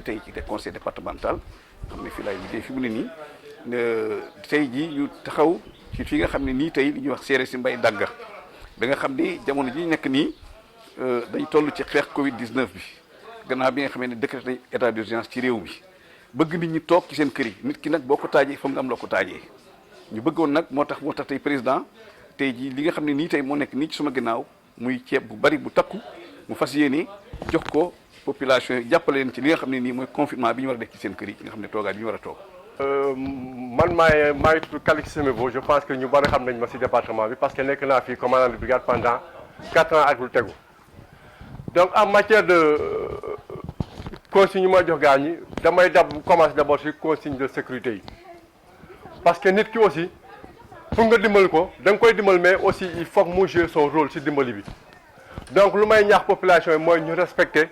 tey ci conseil départemental xam ne fii laay liggéey fi mu ne nii tey jii ñu taxaw ci fi nga xam ne nii tey li ñuy wax séeréer si mbay dagga da nga xam ni jamono ji nekk nii dañ toll ci xeex Covid 19 bi gannaaw bi nga xamee ne décrété nañ état d'urgence ci réew mi bëgg nit ñi toog ci seen kër yi nit ki nag boo ko taajee foog nga am loo ko taajee ñu bëggoon nag moo tax tey président tey jii li nga xam ne nii tey moo nekk nii ci suma ginnaaw muy ceeb bu bari bu takku mu fas yéene jox ko population yi jàppale leen ci li nga xam ne nii mooy confinement bi ñu war a def ci seen kër yi nga xam ne toogaay bi ñu war a toog. man maay tudd Kalix Semevo je pense que ñu bari xam nañ ma ci département bi parce que nekk naa fii commandant de brigade pendant 4 ans ak lu tegu donc en matière de consigne yu may jox gaa ñi damay commencer d'abord ci consigne de sécurité yi parce que nit ki aussi pour nga dimbali ko da nga koy dimbali mais aussi il faut que mu jouer son rôle ci dimbali bi donc lu may ñaax population yi mooy ñu respecter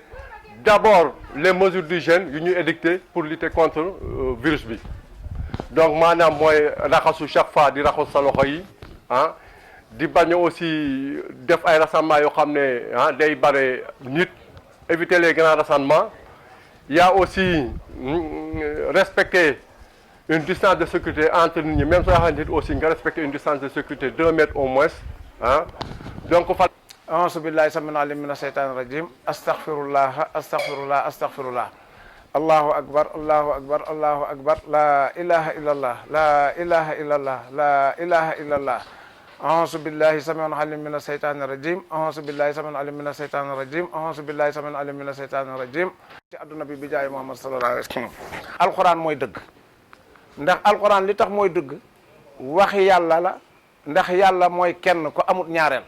d'abord les mesures d'hygiène yu ñu édictées pour lutter contre virus bi donc maanaam mooy raxasu chaque fois di raxas sa loxo yi ah di bañ aussi def ay rassemblements yoo xam ne ah day bare nit éviter les grands rassemblements il y a aussi respecter une distance de sécurité entre nit ñi même soo xam nit aussi nga respecter une distance de sécurité 2 mètres au moins ah donc fa auzu billahi samil alim mina shaytani rajim astaghfirullah astaghfirullah astaghfirullah allahu akbar allahu akbar allahu akbar la ilaha illallah la ilaha illallah la ilaha illallah auzu billahi samil alim mina shaytani rajim auzu billahi samil alim mina shaytani rajim auzu billahi samil alim mina shaytani rajim ci adduna bi jaay Muhammad sallallahu alayhi wa sallam alquran mooy dëgg ndax alquran li tax mooy dëgg waxi yàlla la ndax yàlla mooy kenn ko amut ñaareel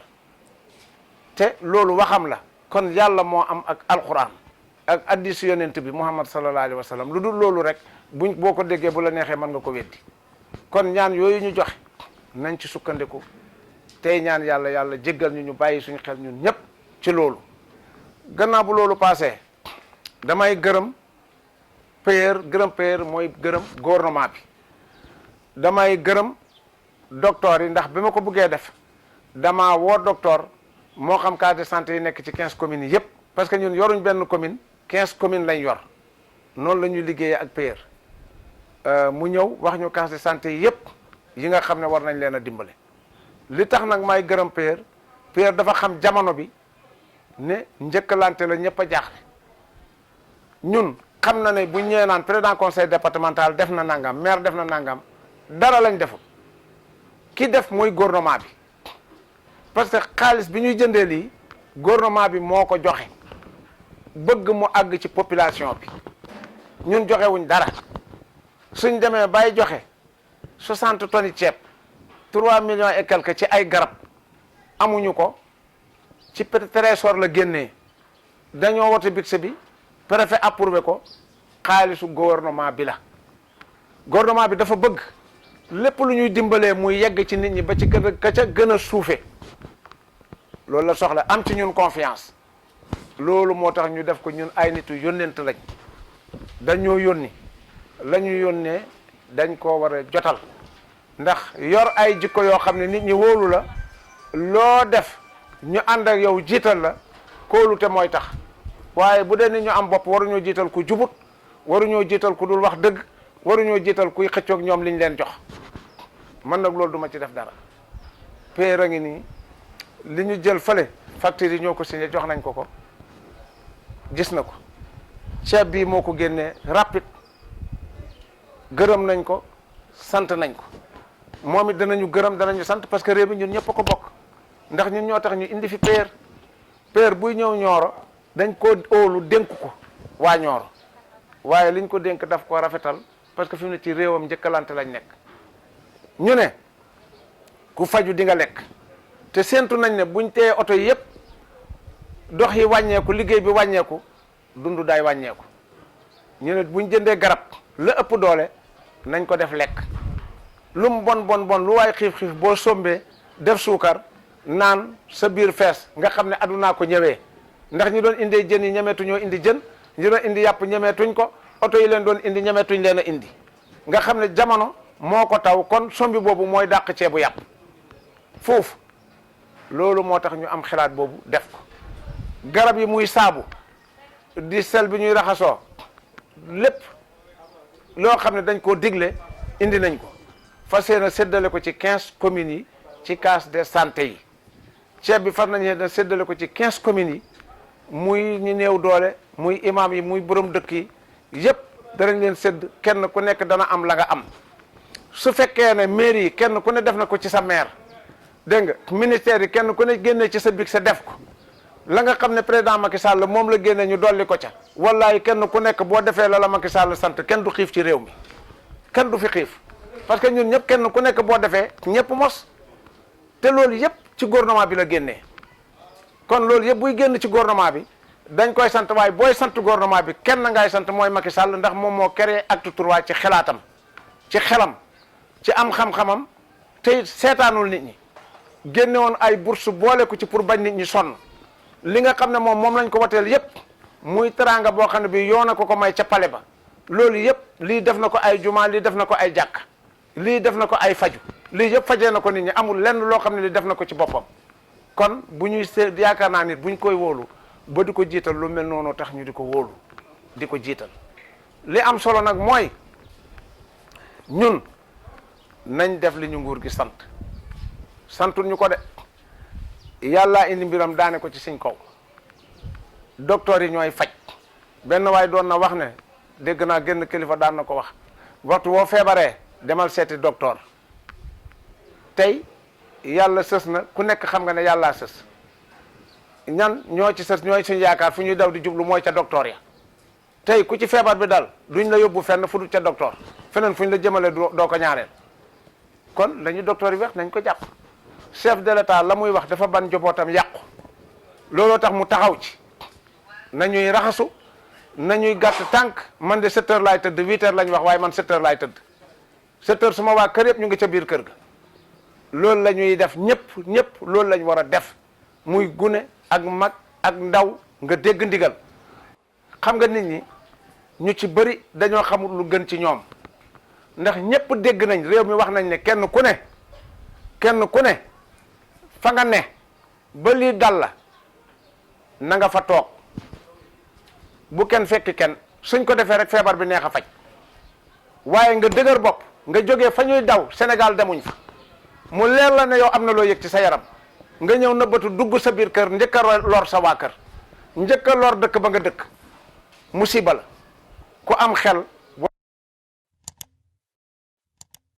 te loolu waxam la kon yàlla moo am ak alquran ak hadiis yonent bi Muhammad sallallahu alayhi wa sallam lu dul loolu rek boo ko déggee bu la neexee mën nga ko weddi kon ñaan yooyu ñu joxe nañ ci sukkandiku tey ñaan yàlla jéggal ñu bàyyi suñu xel ñun ñëpp ci loolu gannaaw bu loolu passé damay gërëm payer mooy gërëm gouvernement bi damay gërëm docteur yi ndax bi ma ko bëggee def dama woo docteur moo xam case de santé yi nekk ci 15 communes yi yëpp parce que ñun yoruñ benn commune 15 communes lañ yor noonu la ñuy liggéeyee ak payer mu ñëw wax ñu case de santé yi yëpp yi nga xam ne war nañ leen a dimbale li tax nag may gërëm payer dafa xam jamono bi ne njëkkalante la ñëpp a jaaxle ñun xam na ne bu ñëwee naan président conseil départemental def na nangam maire def na nangam dara lañ deful ki def mooy gouvernement bi parce que xaalis bi ñuy jëndee lii gouvernement bi moo ko joxe bëgg mu àgg ci population bi ñun joxewuñ dara suñ demee bay joxe 60 tonnes ceeb 3 millions et quelque ci ay garab amuñu ko ci trésor la génnee dañoo wote budget bi préfet approuvé ko xaalisu gouvernement bi la gouvernement bi dafa bëgg lépp lu ñuy dimbalee muy yegg ci nit ñi ba ci ka ca gën a suufe loolu la soxla am ci ñun confiance loolu moo tax ñu def ko ñun ay nitu yónnent lañ dañoo yónni la ñu yónnee dañ koo war a jotal ndax yor ay jikko yoo xam ne nit ñi wóolu la loo def ñu ànd ak yow jiital la kóolute mooy tax waaye bu dee nit ñu am bopp waruñoo jiital ku jubut waruñoo jiital ku dul wax dëgg waruñoo jiital kuy xëccoog ñoom liñ leen jox man nag loolu duma ci def dara payer a ngi nii li ñu jël fële facture yi ñoo ko signé jox nañ ko gis na ko ceeb bii moo ko génnee rapide gërëm nañ ko sant nañ ko moom it danañu gërëm danañu sant parce que réew mi ñun ñëpp a ko bokk ndax ñun ñoo tax ñu indi fi payer buy ñëw Nioro dañ ko óolu dénk ko waa Nioro waaye liñ ko dénk daf ko rafetal parce que fi mu ne ci réewam njëkkalante lañ nekk ñu ne ku faju di nga lekk te séentu nañ ne buñ tee oto yi yëpp dox yi wàññeeku liggéey bi wàññeeku dund daay wàññeeku ñu ne buñ jëndee garab la ëpp doole nañ ko def lekk lu mu bon lu waay xiif boo sombee def suukar naan sa biir fees nga xam ne adunaa ko ñëwee ndax ñi doon indee jën yi ñemeetuñoo indi jën ñi doon indi yàpp ñemeetuñ ko oto yi leen doon indi ñemeetuñ leen a indi nga xam ne jamono moo ko taw kon sombi boobu mooy dàq ceebu yàpp foofu loolu moo tax ñu am xalaat boobu def ko garab yi muy saabu di sel bi ñuy raxasoo lépp loo xam ne dañ koo digle indi nañ ko fas yéene séddale ko ci 15 communes yi ci case de santé yi ceeb bi far nañ ne séddale ko ci 15 communes yi muy ñu néew doole muy imam yi muy borom dëkk yi yëpp danañ leen sédd kenn ku nekk dana am la nga am su fekkee ne mairie yi kenn ku ne def na ko ci sa maire dégg nga ministère yi kenn ku ne génne ci sa big sa def ko la nga xam ne président Macky Sall moom la génne ñu dolli ko ca wallaay kenn ku nekk boo defee la Macky Sall sant kenn du xiif ci réew mi kenn du fi xiif parce que ñun ñëpp kenn ku nekk boo defee ñëpp mos te loolu yëpp ci gouvernement bi la génnee kon loolu yëpp buy génn ci gouvernement bi dañ koy sant waaye booy sant gouvernement bi kenn ngay sant mooy Macky Sall ndax moom moo créé acte 3 ci xelaatam ci xelam ci am xam-xamam te seetaanul nit ñi génne woon ay bourse boole ko ci pour bañ nit ñi sonn li nga xam ne moom lañ ko wateel yëpp muy teraanga boo xam ne bi yoona ko may ca pale ba loolu yëpp lii def na ko ay juma lii def na ko ay jàkk lii def na ko ay faju lii yëpp fajee na ko nit ñi amul lenn loo xam ne lii def na ko ci boppam kon bu ñuy yaakaar naa nit bu ñu koy wóolu ba di ko jiital lu mel noonu tax ñu di ko wóolu di ko jiital li am solo nag mooy ñun nañ def li ñu nguur gi santul ñu ko de yàlla indi mbiram daane ko ci suñ kaw docteur yi ñooy faj benn waay doon na wax ne dégg naa génn kilifa daan na ko wax waxtu woo feebaree demal seeti docteur tey yàlla sës na ku nekk xam nga ne yàllaa sës ñan ñoo ci sës ñooy suñu yaakaar fu ñuy daw di jublu mooy ca docteur ya tey ku ci feebar bi dal duñ la yóbbu fenn fu dul ca docteur feneen fu ñu la jëmale doo ko ñaareel kon lañu docteur yi wax nañ ko jàpp chef de l'état la muy wax dafa ban njobootam yàqu looloo tax mu taxaw ci nañuy raxasu nañuy gàtt tànk man de 7 heures laay tëdd 8 heures lañ wax waaye man 7 heures laay tëdd 7 heures suma waa kër yëpp ñu ngi ca biir kër ga loolu la ñuy def ñëpp loolu lañ war a def muy gune ak mag ak ndaw nga dégg ndigal xam nga nit ñi ñu ci bëri dañoo xamul lu gën ci ñoom ndax ñëpp dégg nañ réew mi wax nañ ne kenn ku ne fa nga ne ba lii dal la na nga fa toog bu kenn fekki kenn suñ ko defee rek feebar bi neex a faj waaye nga dëgër bopp nga jógee fa ñuy daw Sénégal demuñ fa mu leer la ne yow am na loo yëg ci sa yaram nga ñëw nëbbatu dugg sa biir kër njëkk a lor sa waa kër njëkk a lor dëkk ba nga dëkk musiba la ku am xel